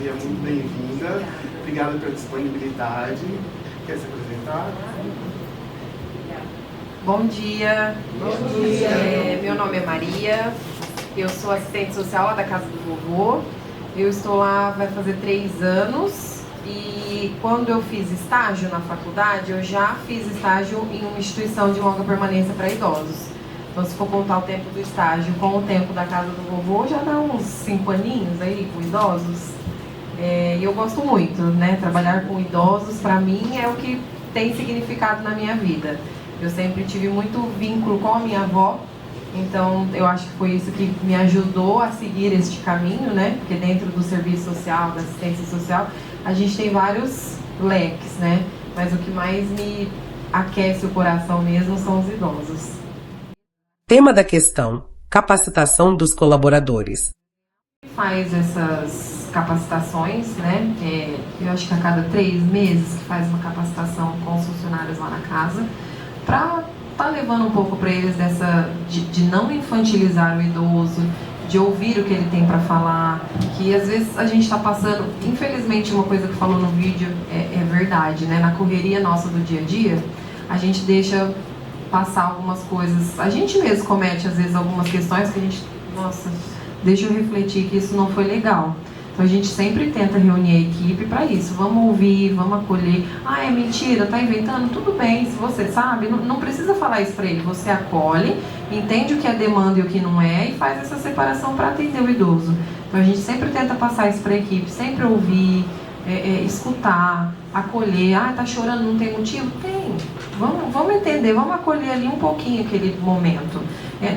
Maria, muito bem-vinda. Obrigada pela disponibilidade. Quer se apresentar? Bom dia. Bom dia. Meu nome é Maria, eu sou assistente social lá da Casa do Vovô. Eu estou lá, vai fazer 3 anos, e quando eu fiz estágio na faculdade, eu já fiz estágio em uma instituição de longa permanência para idosos. Então, se for contar o tempo do estágio com o tempo da Casa do Vovô, já dá uns 5 aninhos aí com idosos. E eu gosto muito, né? Trabalhar com idosos, para mim, é o que tem significado na minha vida. Eu sempre tive muito vínculo com a minha avó, então eu acho que foi isso que me ajudou a seguir este caminho, né? Porque dentro do serviço social, da assistência social, a gente tem vários leques, né? Mas o que mais me aquece o coração mesmo são os idosos. Tema da questão: capacitação dos colaboradores. Faz essas capacitações, né? Eu acho que a cada 3 meses que faz uma capacitação com os funcionários lá na casa, para estar levando um pouco para eles de não infantilizar o idoso, de ouvir o que ele tem para falar, que às vezes a gente está passando, infelizmente uma coisa que falou no vídeo é verdade, né? Na correria nossa do dia a dia, a gente deixa passar algumas coisas, a gente mesmo comete às vezes algumas questões que a gente, nossa, deixa eu refletir que isso não foi legal. Então a gente sempre tenta reunir a equipe para isso. Vamos ouvir, vamos acolher. Ah, é mentira, tá inventando? Tudo bem, se você sabe, não precisa falar isso para ele. Você acolhe, entende o que é demanda e o que não é, e faz essa separação para atender o idoso. Então a gente sempre tenta passar isso para a equipe, sempre ouvir, escutar, acolher. Ah, tá chorando, não tem motivo? Tem. Vamos entender, vamos acolher ali um pouquinho aquele momento.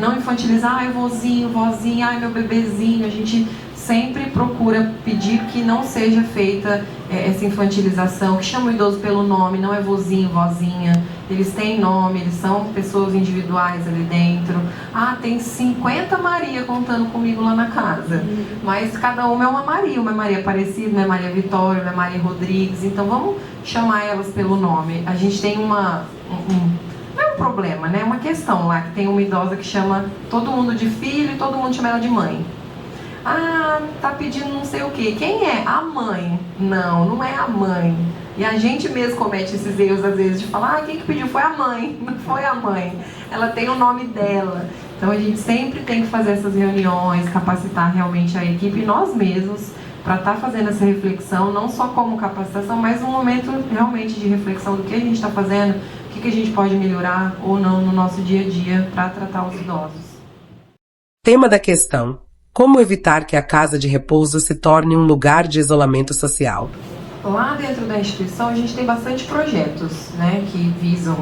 Não infantilizar, ai, vozinho, vozinha, ai, meu bebezinho. A gente sempre procura pedir que não seja feita essa infantilização, que chama o idoso pelo nome, não é vozinho, vozinha. Eles têm nome, eles são pessoas individuais ali dentro. Ah, tem 50 Maria contando comigo lá na casa, mas cada uma é uma Maria Aparecida, uma é Maria Vitória, uma é Maria Rodrigues. Então vamos chamar elas pelo nome. A gente tem não é um problema, né? É uma questão lá, que tem uma idosa que chama todo mundo de filho e todo mundo chama ela de mãe. Ah, tá pedindo não sei o que. Quem é? A mãe. Não é a mãe. E a gente mesmo comete esses erros às vezes de falar, quem que pediu? Foi a mãe. Não foi a mãe. Ela tem o nome dela. Então a gente sempre tem que fazer essas reuniões, capacitar realmente a equipe e nós mesmos para estar fazendo essa reflexão, não só como capacitação, mas um momento realmente de reflexão do que a gente está fazendo, o que a gente pode melhorar ou não no nosso dia a dia para tratar os idosos. Tema da questão: como evitar que a casa de repouso se torne um lugar de isolamento social? Lá dentro da instituição a gente tem bastante projetos, né, que visam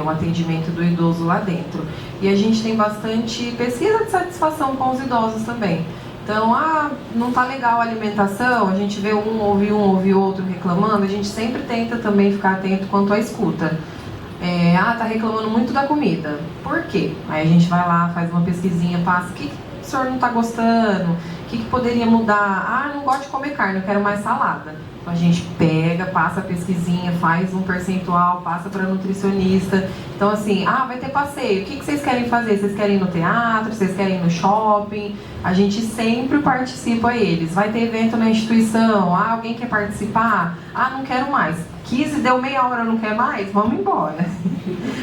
o atendimento do idoso lá dentro. E a gente tem bastante pesquisa de satisfação com os idosos também. Então, não tá legal a alimentação, a gente vê ouve outro reclamando, a gente sempre tenta também ficar atento quanto à escuta. Tá reclamando muito da comida. Por quê? Aí a gente vai lá, faz uma pesquisinha, passa, o que o senhor não está gostando? O que poderia mudar? Não gosto de comer carne, eu quero mais salada. Então a gente pega, passa a pesquisinha, faz um percentual, passa para nutricionista. Então assim, vai ter passeio, o que vocês querem fazer? Vocês querem ir no teatro? Vocês querem ir no shopping? A gente sempre participa eles. Vai ter evento na instituição? Alguém quer participar? Não quero mais. 15, deu meia hora, não quer mais? Vamos embora.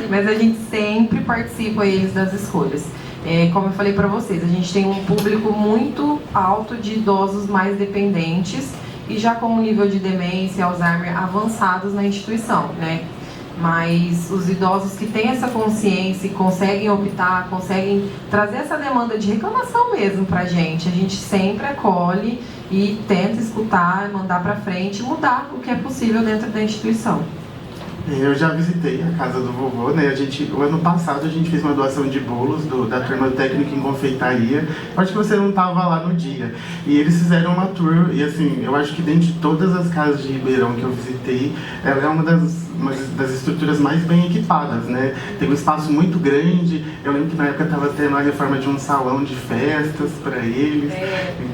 Mas a gente sempre participa eles das escolhas. Como eu falei para vocês, a gente tem um público muito alto de idosos mais dependentes e já com um nível de demência e Alzheimer avançados na instituição, né? Mas os idosos que têm essa consciência e conseguem optar, conseguem trazer essa demanda de reclamação mesmo pra gente, a gente sempre acolhe e tenta escutar, mandar pra frente, mudar o que é possível dentro da instituição. Eu já visitei a casa do vovô, né? O ano passado a gente fez uma doação de bolos da turma técnica em confeitaria. Eu acho que você não estava lá no dia. E eles fizeram uma tour, e assim, eu acho que dentro de todas as casas de Ribeirão que eu visitei, ela é uma das estruturas mais bem equipadas, né? Tem um espaço muito grande. Eu lembro que na época estava tendo a reforma de um salão de festas para eles.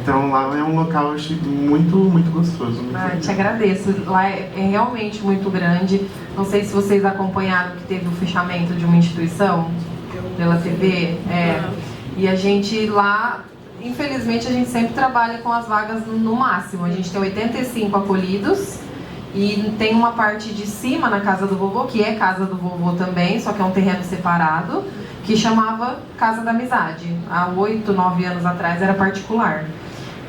Então lá é um local, eu achei muito, muito gostoso. Te agradeço. Lá é realmente muito grande. Não sei se vocês acompanharam que teve o fechamento de uma instituição pela TV. E a gente lá infelizmente a gente sempre trabalha com as vagas no máximo. A gente tem 85 acolhidos e tem uma parte de cima na casa do vovô, que é casa do vovô também, só que é um terreno separado, que chamava Casa da Amizade. Há 8, 9 anos atrás era particular.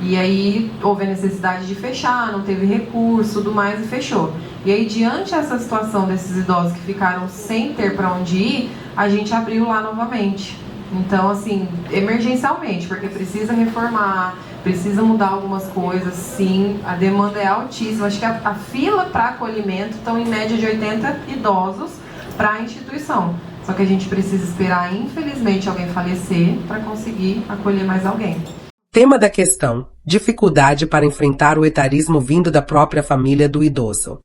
E aí houve a necessidade de fechar, não teve recurso, tudo mais, e fechou. E aí, diante dessa situação desses idosos que ficaram sem ter para onde ir, a gente abriu lá novamente. Então, assim, emergencialmente, porque precisa reformar, precisa mudar algumas coisas, sim, a demanda é altíssima. Acho que a fila para acolhimento estão em média de 80 idosos para a instituição. Só que a gente precisa esperar, infelizmente, alguém falecer para conseguir acolher mais alguém. Tema da questão: dificuldade para enfrentar o etarismo vindo da própria família do idoso.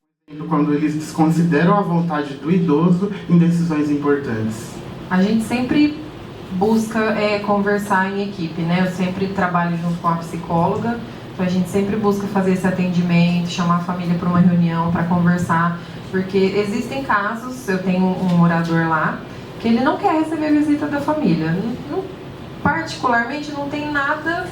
Quando eles desconsideram a vontade do idoso em decisões importantes. A gente sempre busca conversar em equipe, né? Eu sempre trabalho junto com a psicóloga, então a gente sempre busca fazer esse atendimento, chamar a família para uma reunião para conversar, porque existem casos, eu tenho um morador lá, que ele não quer receber visita da família. Particularmente não tem nada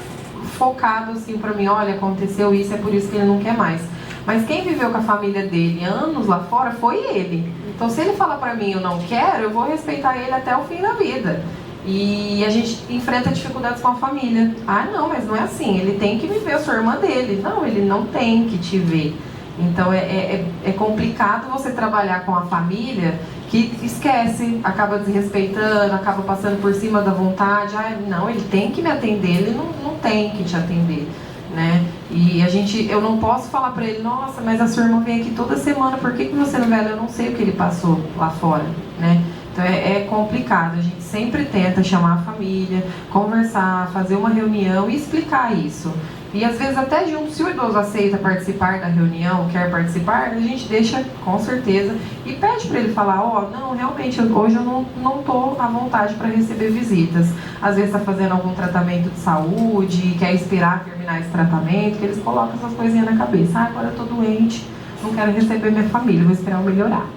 focado assim para mim, olha, aconteceu isso, é por isso que ele não quer mais. Mas quem viveu com a família dele anos lá fora foi ele. Então se ele fala para mim, eu não quero, eu vou respeitar ele até o fim da vida. E a gente enfrenta dificuldades com a família. Ah, não, mas não é assim, ele tem que me ver, eu sou irmã dele. Não, ele não tem que te ver. Então é complicado você trabalhar com a família que esquece, acaba desrespeitando, acaba passando por cima da vontade. Ah, não, ele tem que me atender, ele não tem que te atender, né? E eu não posso falar pra ele, nossa, mas a sua irmã vem aqui toda semana, por que você não vê ela? Eu não sei o que ele passou lá fora, né? Então é complicado, a gente sempre tenta chamar a família, conversar, fazer uma reunião e explicar isso. E às vezes até junto, se o idoso aceita participar da reunião, quer participar, a gente deixa com certeza e pede para ele falar, não, realmente hoje eu não estou à vontade para receber visitas. Às vezes está fazendo algum tratamento de saúde, quer esperar terminar esse tratamento, que eles colocam essas coisinhas na cabeça. Agora eu estou doente, não quero receber minha família, vou esperar eu melhorar.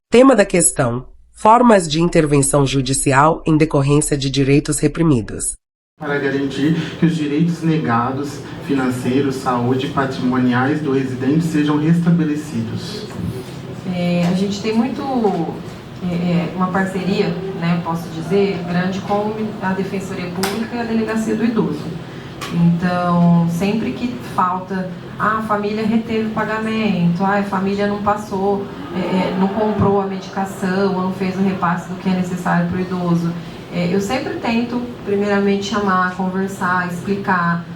Tema da questão: formas de intervenção judicial em decorrência de direitos reprimidos. Para garantir que os direitos negados, financeiros, saúde e patrimoniais do residente sejam restabelecidos. A gente tem muito uma parceria, né, posso dizer, grande com a Defensoria Pública e a Delegacia do Idoso. Então, sempre que falta, a família reteve o pagamento, a família não passou, não comprou a medicação, ou não fez o repasse do que é necessário para o idoso. Eu sempre tento, primeiramente, chamar, conversar, explicar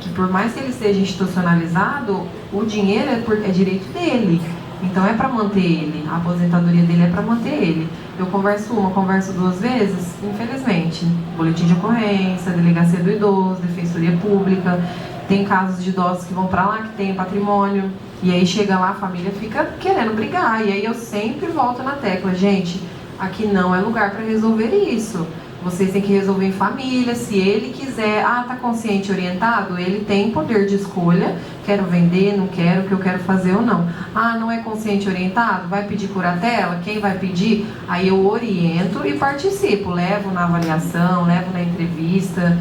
que por mais que ele seja institucionalizado, o dinheiro é direito dele. Então é para manter ele, a aposentadoria dele é para manter ele. Eu converso duas vezes, infelizmente. Boletim de ocorrência, Delegacia do Idoso, Defensoria Pública. Tem casos de idosos que vão para lá, que tem patrimônio. E aí chega lá, a família fica querendo brigar. E aí eu sempre volto na tecla, gente, aqui não é lugar para resolver isso. Vocês têm que resolver em família. Se ele quiser, tá consciente e orientado, ele tem poder de escolha. Quero vender, não quero, o que eu quero fazer ou não. Não é consciente e orientado? Vai pedir curatela? Quem vai pedir? Aí eu oriento e participo. Levo na avaliação, levo na entrevista.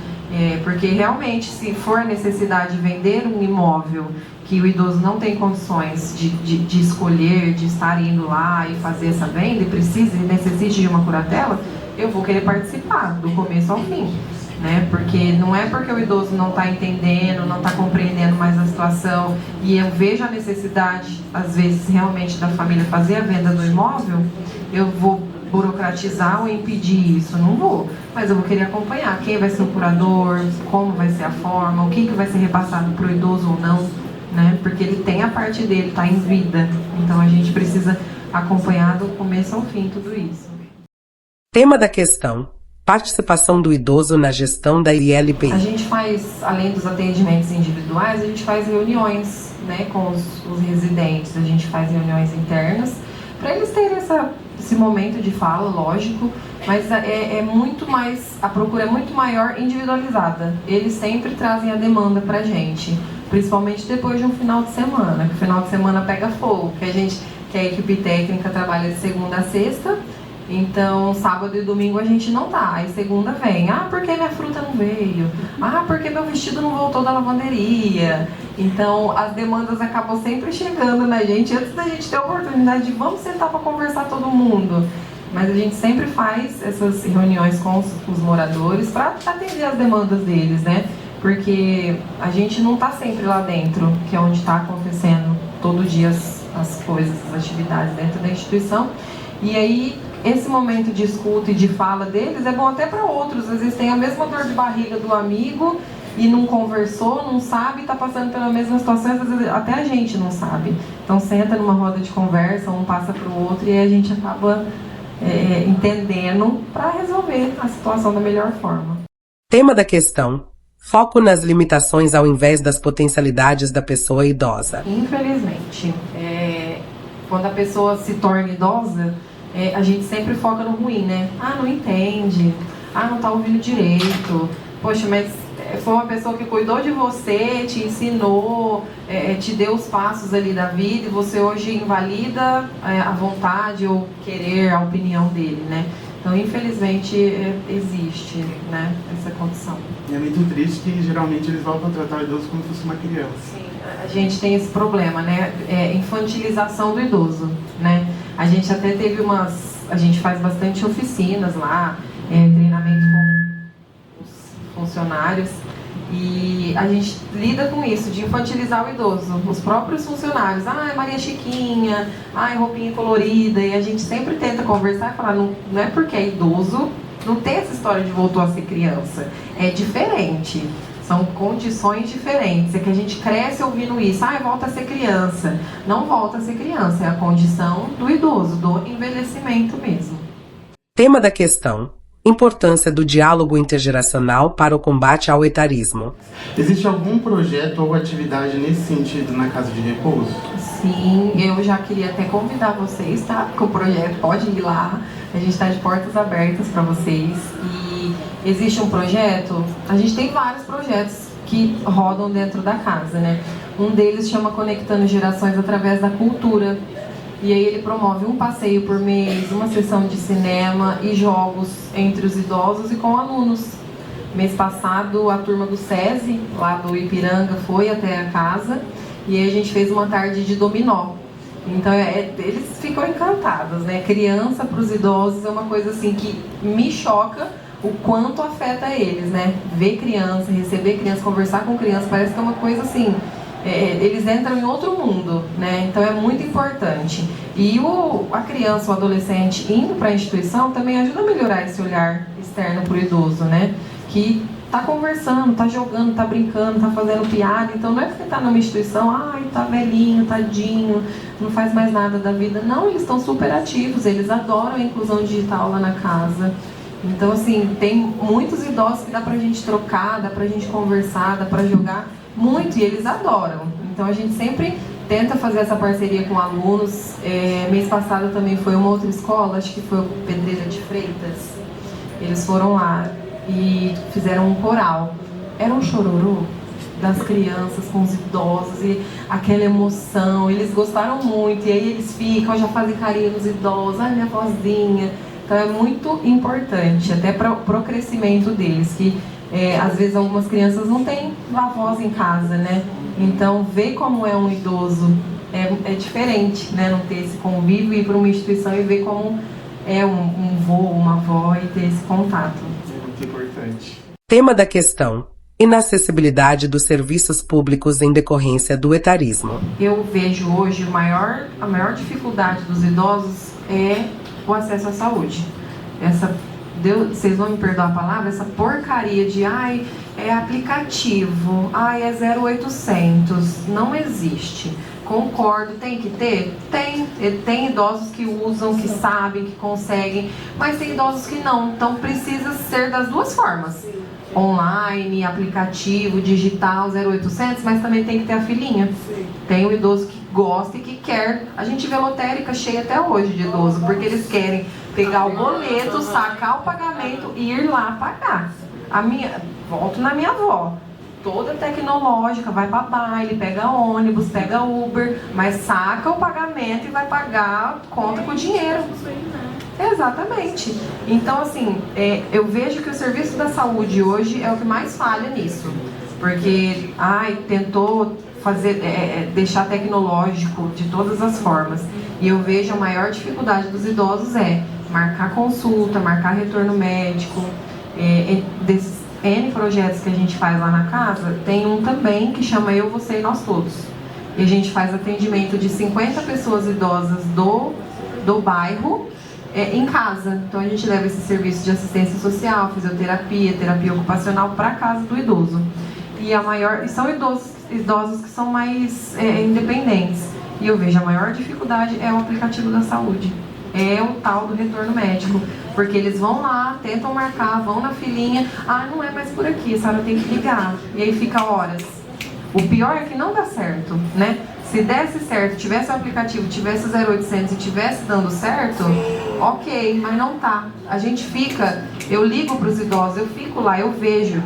Porque realmente, se for necessidade de vender um imóvel que o idoso não tem condições de escolher, de estar indo lá e fazer essa venda, e precisa e necessite de uma curatela, eu vou querer participar do começo ao fim, né? Porque não é porque o idoso não está entendendo, não está compreendendo mais a situação, e eu vejo a necessidade, às vezes, realmente da família fazer a venda do imóvel, eu vou burocratizar ou impedir isso, não vou, mas eu vou querer acompanhar quem vai ser o curador, como vai ser a forma, o que vai ser repassado para o idoso ou não, né? Porque ele tem a parte dele, está em vida, então a gente precisa acompanhar do começo ao fim tudo isso. Tema da questão: participação do idoso na gestão da ILPI. A gente faz, além dos atendimentos individuais, a gente faz reuniões, né, com os residentes, a gente faz reuniões internas, para eles terem esse momento de fala, lógico, mas é muito mais, a procura é muito maior individualizada. Eles sempre trazem a demanda pra gente, principalmente depois de um final de semana, que o final de semana pega fogo, que a equipe técnica trabalha de segunda a sexta, Então, sábado e domingo a gente não tá. Aí segunda vem, porque minha fruta não veio? Porque meu vestido não voltou da lavanderia? Então, as demandas acabam sempre chegando na gente antes da gente ter a oportunidade de vamos sentar para conversar todo mundo. Mas a gente sempre faz essas reuniões com os moradores para atender as demandas deles, né? Porque a gente não tá sempre lá dentro, que é onde está acontecendo todo dia as coisas, as atividades dentro da instituição. E aí, esse momento de escuta e de fala deles é bom até para outros. Às vezes tem a mesma dor de barriga do amigo e não conversou, não sabe, está passando pela mesma situação, às vezes até a gente não sabe. Então senta numa roda de conversa, um passa para o outro e aí a gente acaba entendendo para resolver a situação da melhor forma. Tema da questão: foco nas limitações ao invés das potencialidades da pessoa idosa. Infelizmente, quando a pessoa se torna idosa, a gente sempre foca no ruim, né? Não entende, não tá ouvindo direito, poxa, mas foi uma pessoa que cuidou de você, te ensinou, te deu os passos ali da vida e você hoje invalida a vontade ou querer a opinião dele, né? Então, infelizmente, existe, né, essa condição. E é muito triste que geralmente eles voltam a tratar o idoso como se fosse uma criança. Sim, a gente tem esse problema, né? Infantilização do idoso, né? A gente até teve a gente faz bastante oficinas lá, treinamento com os funcionários, e a gente lida com isso, de infantilizar o idoso. Os próprios funcionários, Maria Chiquinha, roupinha colorida, e a gente sempre tenta conversar e falar, não é porque é idoso, não tem essa história de voltou a ser criança. É diferente. São condições diferentes. É que a gente cresce ouvindo isso. Volta a ser criança. Não volta a ser criança. É a condição do idoso, do envelhecimento mesmo. Tema da questão: importância do diálogo intergeracional para o combate ao etarismo. Existe algum projeto ou atividade nesse sentido na Casa de Repouso? Sim, eu já queria até convidar vocês, tá? Porque o projeto pode ir lá. A gente está de portas abertas para vocês. E existe um projeto, a gente tem vários projetos que rodam dentro da casa, né? Um deles chama Conectando Gerações através da cultura. E aí ele promove um passeio por mês, uma sessão de cinema e jogos entre os idosos e com alunos. Mês passado, a turma do SESI, lá do Ipiranga, foi até a casa e aí a gente fez uma tarde de dominó. Então eles ficam encantados, né? Criança para os idosos é uma coisa assim que me choca o quanto afeta eles, né? Ver criança, receber criança, conversar com criança, parece que é uma coisa assim... eles entram em outro mundo, né? Então é muito importante. E a criança, o adolescente indo para a instituição também ajuda a melhorar esse olhar externo para o idoso, né? Que tá conversando, tá jogando, tá brincando, tá fazendo piada. Então não é porque tá numa instituição, tá velhinho, tadinho, não faz mais nada da vida. Não, eles estão super ativos, eles adoram a inclusão digital lá na casa. Então assim, tem muitos idosos que dá pra gente trocar, dá pra gente conversar, dá pra jogar muito, e eles adoram. Então a gente sempre tenta fazer essa parceria com alunos. Mês passado também foi uma outra escola, acho que foi o Pedreira de Freitas. Eles foram lá e fizeram um coral. Era um chororô das crianças com os idosos e aquela emoção. Eles gostaram muito e aí eles ficam, já fazem carinho nos idosos. Minha vozinha. Então é muito importante, até para o crescimento deles, que às vezes algumas crianças não têm avós em casa, né? Então ver como é um idoso é diferente, né? Não ter esse convívio, ir para uma instituição e ver como é um vô, uma avó e ter esse contato. É muito importante. Tema da questão: inacessibilidade dos serviços públicos em decorrência do etarismo. Eu vejo hoje a maior dificuldade dos idosos é o acesso à saúde. Vocês vão me perdoar a palavra, essa porcaria de é aplicativo, é 0800, não existe. Concordo, tem que ter? Tem idosos que usam, que sabem, que conseguem, mas tem idosos que não, então precisa ser das duas formas. Online, aplicativo, digital, 0800, mas também tem que ter a filhinha. Tem um idoso que gosta e que quer. A gente vê lotérica cheia até hoje de idoso, porque eles querem pegar o boleto, sacar o pagamento e ir lá pagar. Volto na minha avó, toda tecnológica, vai para baile, pega ônibus, pega Uber, mas saca o pagamento e vai pagar conta com dinheiro. Exatamente. Então, assim, eu vejo que o serviço da saúde hoje é o que mais falha nisso. Porque, tentou fazer, deixar tecnológico de todas as formas. E eu vejo a maior dificuldade dos idosos marcar consulta, marcar retorno médico. Desses N projetos que a gente faz lá na casa, tem um também que chama Eu, Você e Nós Todos. E a gente faz atendimento de 50 pessoas idosas do bairro, em casa. Então a gente leva esse serviço de assistência social, fisioterapia, terapia ocupacional para a casa do idoso. E são idosos que são mais independentes. E eu vejo a maior dificuldade é o aplicativo da saúde. É o tal do retorno médico. Porque eles vão lá, tentam marcar, vão na filinha. Não é mais por aqui, a senhora tem que ligar. E aí fica horas. O pior é que não dá certo, né? Se desse certo, tivesse o aplicativo, tivesse o 0800 e tivesse dando certo, ok, mas não tá. A gente fica, eu ligo para os idosos, eu fico lá, eu vejo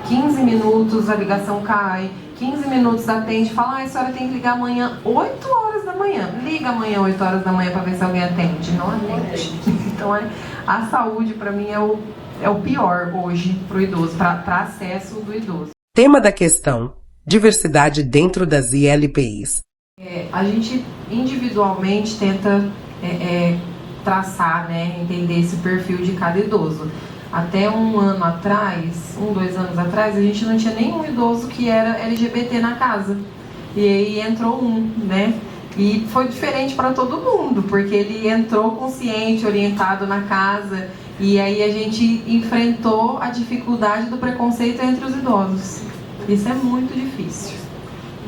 15 minutos, a ligação cai, 15 minutos atende, fala, a senhora tem que ligar amanhã 8 horas da manhã. Liga amanhã 8 horas da manhã para ver se alguém atende. Não atende. Então a saúde para mim é o pior hoje para o idoso, para acesso do idoso. Tema da questão: diversidade dentro das ILPIs. A gente individualmente tenta traçar, entender esse perfil de cada idoso. Até 2 anos atrás, a gente não tinha nenhum idoso que era LGBT na casa. E aí entrou né? E foi diferente para todo mundo, porque ele entrou consciente, orientado na casa. E aí a gente enfrentou a dificuldade do preconceito entre os idosos. Isso é muito difícil,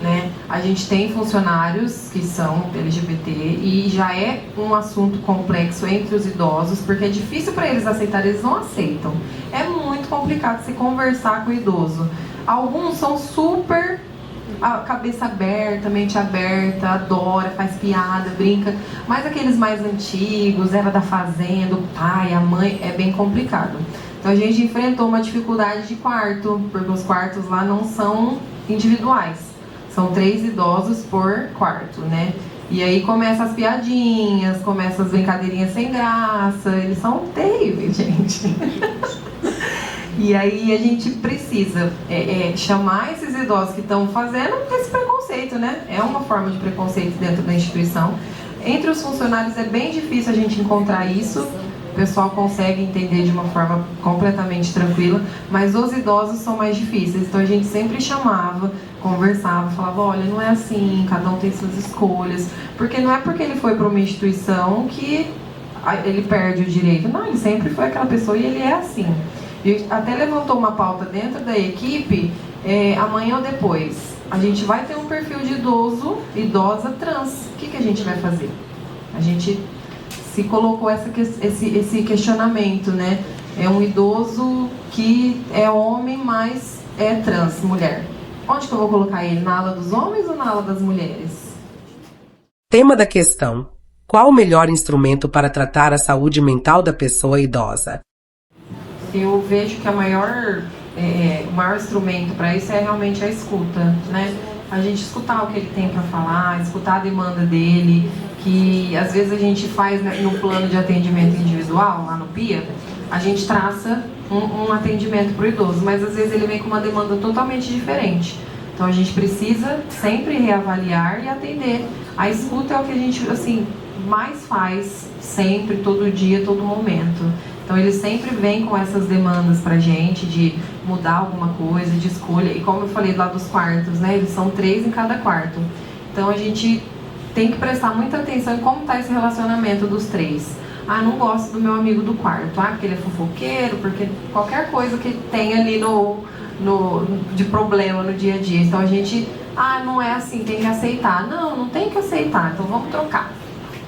né? A gente tem funcionários que são LGBT e já é um assunto complexo entre os idosos, porque é difícil para eles aceitarem, eles não aceitam. É muito complicado se conversar com o idoso. Alguns são super a cabeça aberta, mente aberta, adora, faz piada, brinca, mas aqueles mais antigos, era da fazenda, o pai, a mãe, é bem complicado. Então a gente enfrentou uma dificuldade de quarto, porque os quartos lá não são individuais. São 3 idosos por quarto, né? E aí começam as piadinhas, começam as brincadeirinhas sem graça, eles são terríveis, gente. E aí a gente precisa chamar esses idosos que estão fazendo esse preconceito, né? É uma forma de preconceito dentro da instituição. Entre os funcionários é bem difícil a gente encontrar isso. O pessoal consegue entender de uma forma completamente tranquila, mas os idosos são mais difíceis. Então a gente sempre chamava, conversava, falava, olha, não é assim, cada um tem suas escolhas. Porque não é porque ele foi para uma instituição que ele perde o direito. Não, ele sempre foi aquela pessoa e ele é assim. E até levantou uma pauta dentro da equipe, amanhã ou depois. A gente vai ter um perfil de idosa trans. O que a gente vai fazer? A gente se colocou esse questionamento, né? É um idoso que é homem, mas é trans, mulher. Onde que eu vou colocar ele? Na ala dos homens ou na ala das mulheres? Tema da questão: qual o melhor instrumento para tratar a saúde mental da pessoa idosa? Eu vejo que o maior instrumento para isso é realmente a escuta, né? A gente escutar o que ele tem para falar, escutar a demanda dele, que às vezes a gente faz, né, no plano de atendimento individual, lá no PIA, a gente traça um atendimento para o idoso, mas às vezes ele vem com uma demanda totalmente diferente. Então a gente precisa sempre reavaliar e atender. A escuta é o que a gente, assim, mais faz, sempre, todo dia, todo momento. Então eles sempre vêm com essas demandas pra gente de mudar alguma coisa, de escolha. E como eu falei lá dos quartos, né? Eles são 3 em cada quarto. Então a gente tem que prestar muita atenção em como está esse relacionamento dos 3. Não gosto do meu amigo do quarto. Porque ele é fofoqueiro, porque qualquer coisa que tem ali de problema no dia a dia. Então a gente, não é assim, tem que aceitar. Não tem que aceitar, então vamos trocar.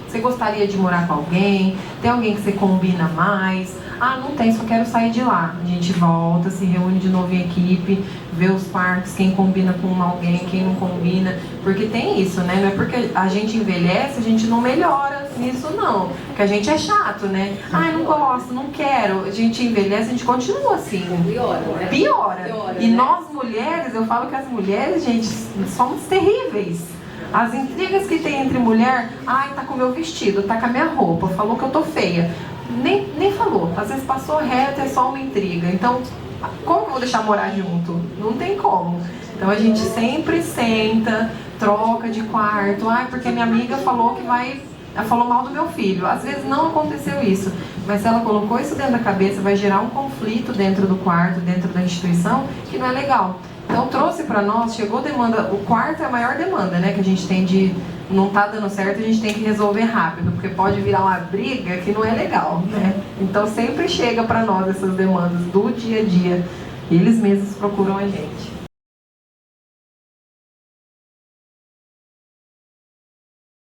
Você gostaria de morar com alguém? Tem alguém que você combina mais? Não tem, só quero sair de lá. A gente volta, se reúne de novo em equipe, vê os quartos, quem combina com alguém, quem não combina. Porque tem isso, né? Não é porque a gente envelhece, a gente não melhora nisso, não. Porque a gente é chato, né? Não gosto, não quero. A gente envelhece, a gente continua assim. Piora, né? Piora. E nós mulheres, eu falo que as mulheres, gente, somos terríveis. As intrigas que tem entre mulher, tá com meu vestido, tá com a minha roupa, falou que eu tô feia. nem falou. Às vezes passou reto, é só uma intriga. Então, como que eu vou deixar morar junto? Não tem como. Então a gente sempre senta, troca de quarto. Porque minha amiga falou falou mal do meu filho. Às vezes não aconteceu isso, mas se ela colocou isso dentro da cabeça, vai gerar um conflito dentro do quarto, dentro da instituição, que não é legal. Então trouxe para nós, chegou demanda, o quarto é a maior demanda, né, que a gente tem de não tá dando certo, a gente tem que resolver rápido, porque pode virar uma briga que não é legal, né? Então sempre chega para nós essas demandas do dia a dia, e eles mesmos procuram a gente.